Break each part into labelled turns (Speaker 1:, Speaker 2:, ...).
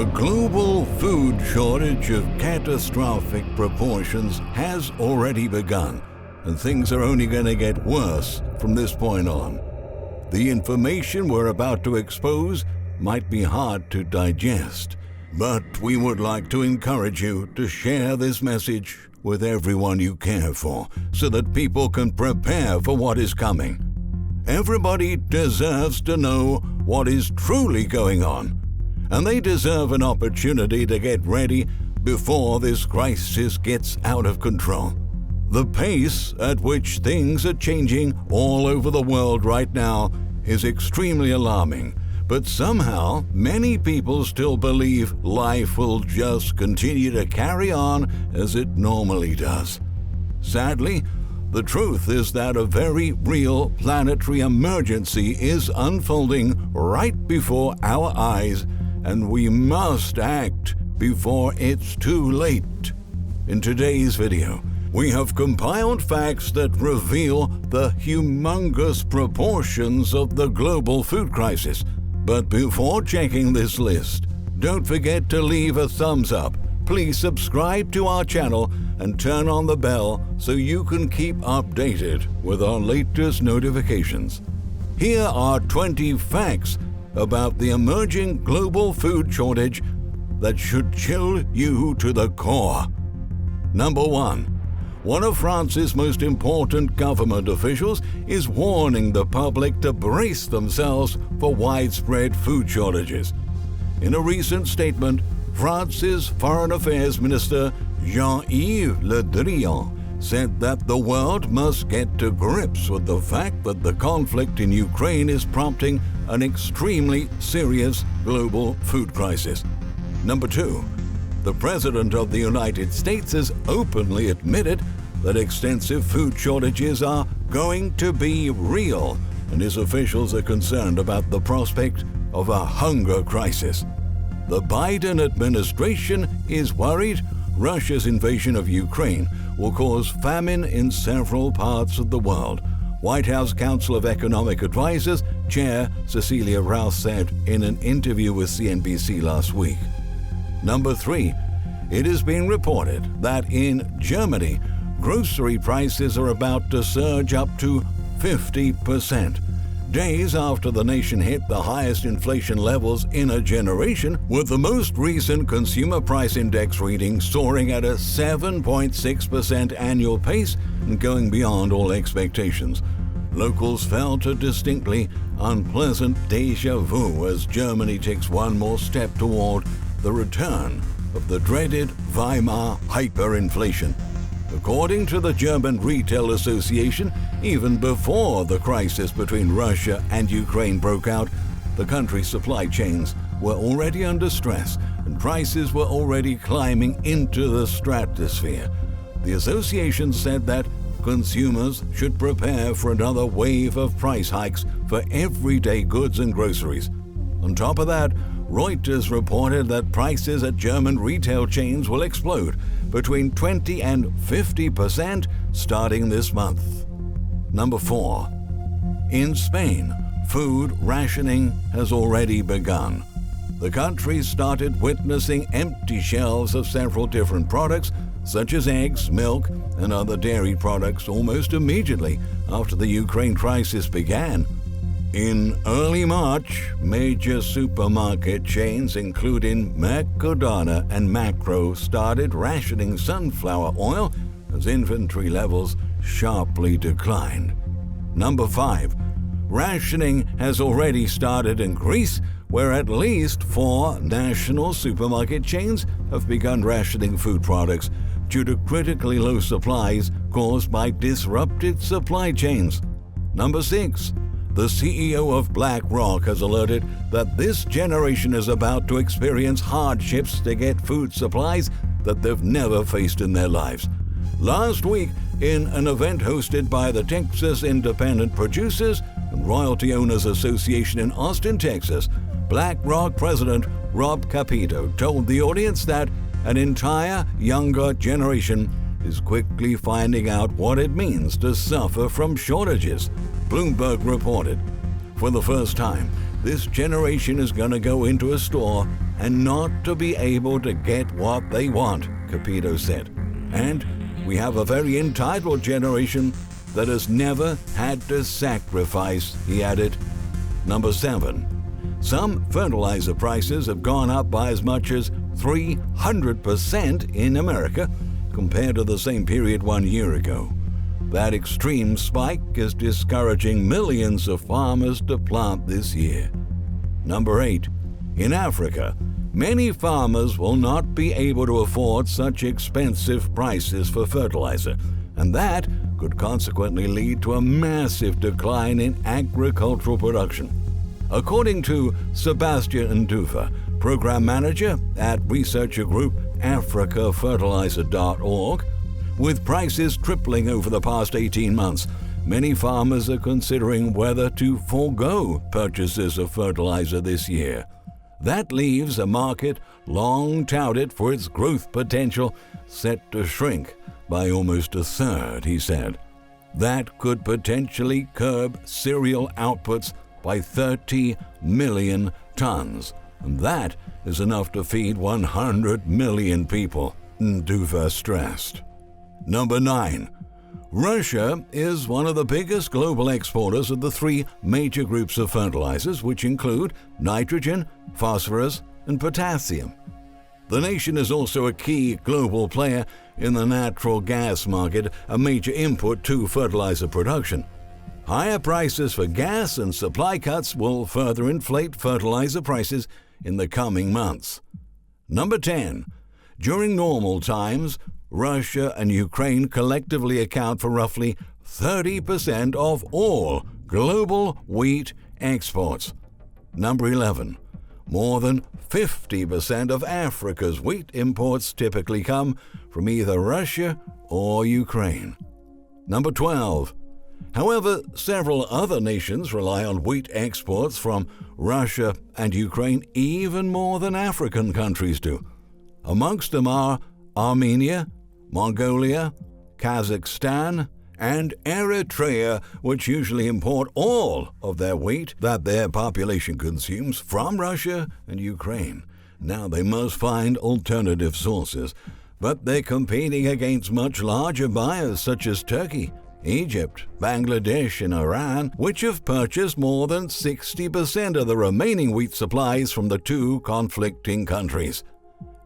Speaker 1: A global food shortage of catastrophic proportions has already begun, and things are only going to get worse from this point on. The information we're about to expose might be hard to digest, but we would like to encourage you to share this message with everyone you care for so that people can prepare for what is coming. Everybody deserves to know what is truly going on, and they deserve an opportunity to get ready before this crisis gets out of control. The pace at which things are changing all over the world right now is extremely alarming, but somehow many people still believe life will just continue to carry on as it normally does. Sadly, the truth is that a very real planetary emergency is unfolding right before our eyes, and we must act before it's too late. In today's video, we have compiled facts that reveal the humongous proportions of the global food crisis. But before checking this list, don't forget to leave a thumbs up. Please subscribe to our channel and turn on the bell so you can keep updated with our latest notifications. Here are 20 facts about the emerging global food shortage that should chill you to the core. Number 1. One of France's most important government officials is warning the public to brace themselves for widespread food shortages. In a recent statement, France's Foreign Affairs Minister Jean-Yves Le Drian said that the world must get to grips with the fact that the conflict in Ukraine is prompting an extremely serious global food crisis. Number 2. The President of the United States has openly admitted that extensive food shortages are going to be real, and his officials are concerned about the prospect of a hunger crisis. The Biden administration is worried Russia's invasion of Ukraine will cause famine in several parts of the world. White House Council of Economic Advisors Chair Cecilia Rouse said in an interview with CNBC last week. Number 3. It has been reported that in Germany, grocery prices are about to surge up to 50%. Days after the nation hit the highest inflation levels in a generation, with the most recent consumer price index reading soaring at a 7.6% annual pace and going beyond all expectations. Locals felt a distinctly unpleasant déjà vu as Germany takes one more step toward the return of the dreaded Weimar hyperinflation. According to the German Retail Association, even before the crisis between Russia and Ukraine broke out, the country's supply chains were already under stress and prices were already climbing into the stratosphere. The association said that consumers should prepare for another wave of price hikes for everyday goods and groceries. On top of that, Reuters reported that prices at German retail chains will explode between 20 and 50% starting this month. Number 4. In Spain, food rationing has already begun. The country started witnessing empty shelves of several different products, such as eggs, milk, and other dairy products almost immediately after the Ukraine crisis began. In early March, major supermarket chains including Mercadona and Makro started rationing sunflower oil as inventory levels sharply declined. Number 5. Rationing has already started in Greece, where at least 4 national supermarket chains have begun rationing food products due to critically low supplies caused by disrupted supply chains. Number 6. The CEO of BlackRock has alerted that this generation is about to experience hardships to get food supplies that they've never faced in their lives. Last week, in an event hosted by the Texas Independent Producers and Royalty Owners Association in Austin, Texas, BlackRock President Rob Capito told the audience that an entire younger generation is quickly finding out what it means to suffer from shortages. Bloomberg reported, for the first time, this generation is going to go into a store and not to be able to get what they want, Capito said. And we have a very entitled generation that has never had to sacrifice, he added. Number 7. Some fertilizer prices have gone up by as much as 300% in America compared to the same period 1 year ago. That extreme spike is discouraging millions of farmers to plant this year. Number 8. In Africa, many farmers will not be able to afford such expensive prices for fertilizer, and that could consequently lead to a massive decline in agricultural production. According to Sebastian Nduva, program manager at researcher group AfricaFertilizer.org, with prices tripling over the past 18 months, many farmers are considering whether to forego purchases of fertilizer this year. That leaves a market long touted for its growth potential set to shrink by almost a third, he said. That could potentially curb cereal outputs by 30 million tons, and that is enough to feed 100 million people, Nduva stressed. Number 9. Russia is one of the biggest global exporters of the 3 major groups of fertilizers, which include nitrogen, phosphorus, and potassium. The nation is also a key global player in the natural gas market, a major input to fertilizer production. Higher prices for gas and supply cuts will further inflate fertilizer prices in the coming months. Number 10. During normal times, Russia and Ukraine collectively account for roughly 30% of all global wheat exports. Number 11. More than 50% of Africa's wheat imports typically come from either Russia or Ukraine. Number 12. However, several other nations rely on wheat exports from Russia and Ukraine even more than African countries do. Amongst them are Armenia, Mongolia, Kazakhstan, and Eritrea, which usually import all of their wheat that their population consumes from Russia and Ukraine. Now they must find alternative sources, but they're competing against much larger buyers such as Turkey, Egypt, Bangladesh, and Iran, which have purchased more than 60% of the remaining wheat supplies from the 2 conflicting countries.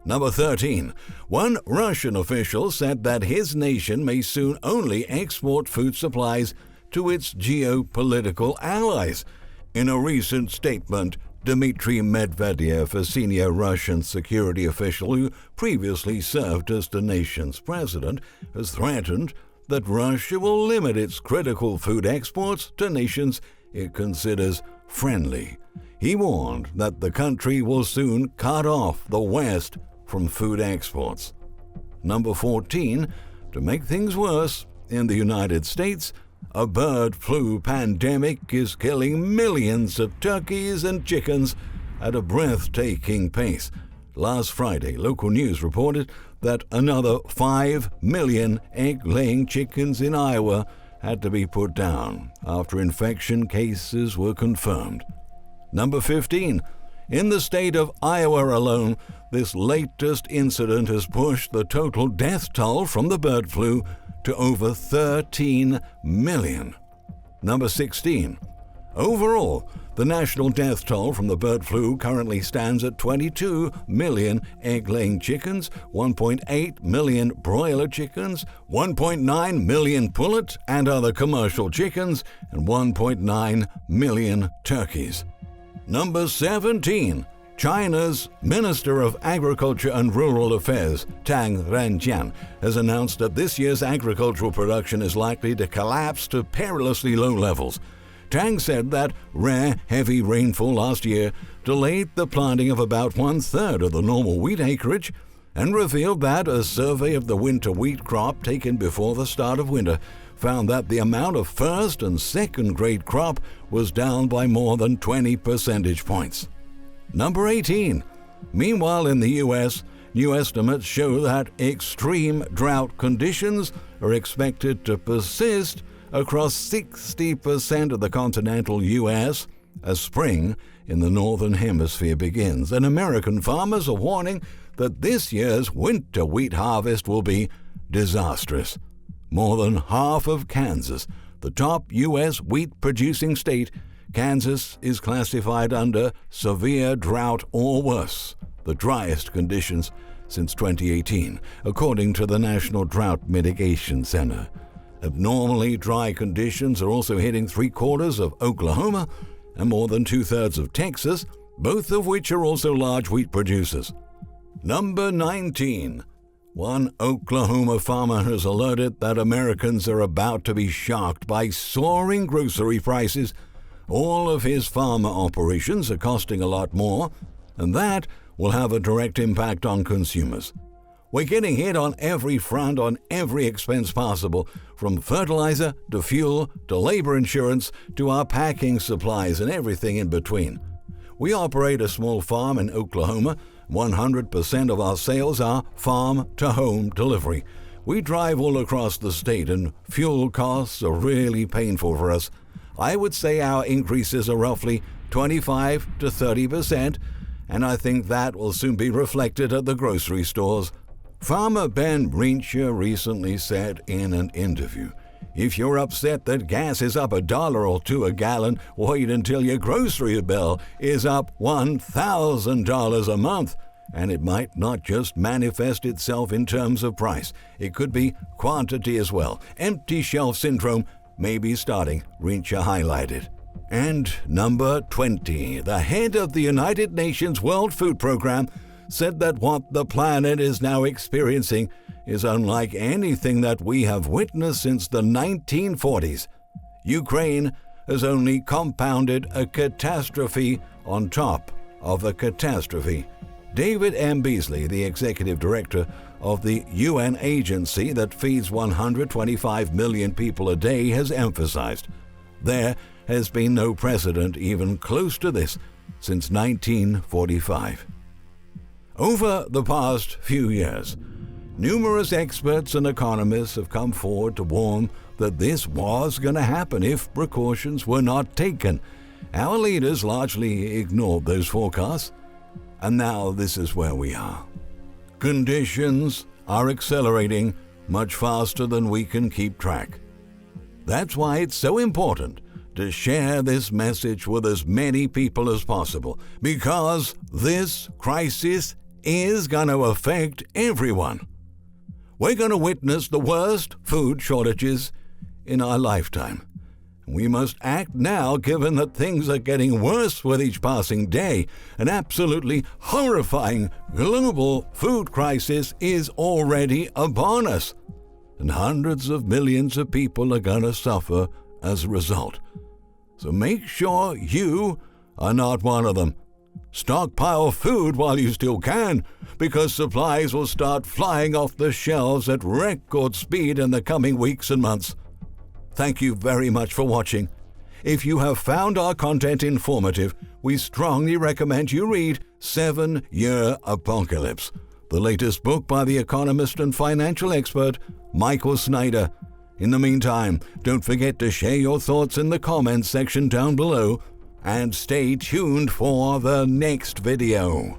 Speaker 1: Number 13. One Russian official said that his nation may soon only export food supplies to its geopolitical allies. In a recent statement, Dmitry Medvedev, a senior Russian security official who previously served as the nation's president, has threatened that Russia will limit its critical food exports to nations it considers friendly. He warned that the country will soon cut off the West from food exports. Number 14. To make things worse, in the United States, a bird flu pandemic is killing millions of turkeys and chickens at a breathtaking pace. Last Friday, local news reported that another 5 million egg-laying chickens in Iowa had to be put down after infection cases were confirmed. Number 15. In the state of Iowa alone, this latest incident has pushed the total death toll from the bird flu to over 13 million. Number 16. Overall, the national death toll from the bird flu currently stands at 22 million egg-laying chickens, 1.8 million broiler chickens, 1.9 million pullet and other commercial chickens, and 1.9 million turkeys. Number 17. China's Minister of Agriculture and Rural Affairs, Tang Renjian, has announced that this year's agricultural production is likely to collapse to perilously low levels. Tang said that rare, heavy rainfall last year delayed the planting of about 1/3 of the normal wheat acreage, and revealed that a survey of the winter wheat crop taken before the start of winter found that the amount of first and second grade crop was down by more than 20 percentage points. Number 18. Meanwhile, in the U.S., new estimates show that extreme drought conditions are expected to persist across 60% of the continental U.S. as spring in the Northern Hemisphere begins, and American farmers are warning that this year's winter wheat harvest will be disastrous. More than half of Kansas, the top U.S. wheat-producing state, Kansas is classified under severe drought or worse, the driest conditions since 2018, according to the National Drought Mitigation Center. Abnormally dry conditions are also hitting 3/4 of Oklahoma and more than 2/3 of Texas, both of which are also large wheat producers. Number 19. One Oklahoma farmer has alerted that Americans are about to be shocked by soaring grocery prices. All of his farmer operations are costing a lot more, and that will have a direct impact on consumers. We're getting hit on every front, on every expense possible, from fertilizer to fuel to labor insurance to our packing supplies and everything in between. We operate a small farm in Oklahoma. 100% of our sales are farm-to-home delivery. We drive all across the state, and fuel costs are really painful for us. I would say our increases are roughly 25 to 30%, and I think that will soon be reflected at the grocery stores. Farmer Ben Riensche recently said in an interview, "If you're upset that gas is up $1 or $2 a gallon, wait until your grocery bill is up $1,000 a month." And it might not just manifest itself in terms of price. It could be quantity as well. Empty shelf syndrome may be starting, Riensche highlighted. And number 20, the head of the United Nations World Food Program said that what the planet is now experiencing is unlike anything that we have witnessed since the 1940s. Ukraine has only compounded a catastrophe on top of a catastrophe. David M. Beasley, the executive director of the UN agency that feeds 125 million people a day, has emphasized there has been no precedent even close to this since 1945. Over the past few years, numerous experts and economists have come forward to warn that this was going to happen if precautions were not taken. Our leaders largely ignored those forecasts, and now this is where we are. Conditions are accelerating much faster than we can keep track. That's why it's so important to share this message with as many people as possible, because this crisis is going to affect everyone. We're going to witness the worst food shortages in our lifetime. We must act now, given that things are getting worse with each passing day. An absolutely horrifying global food crisis is already upon us, and hundreds of millions of people are going to suffer as a result. So make sure you are not one of them. Stockpile food while you still can, because supplies will start flying off the shelves at record speed in the coming weeks and months. Thank you very much for watching. If you have found our content informative, we strongly recommend you read 7-Year Apocalypse, the latest book by the economist and financial expert Michael Snyder. In the meantime, don't forget to share your thoughts in the comments section down below, and stay tuned for the next video.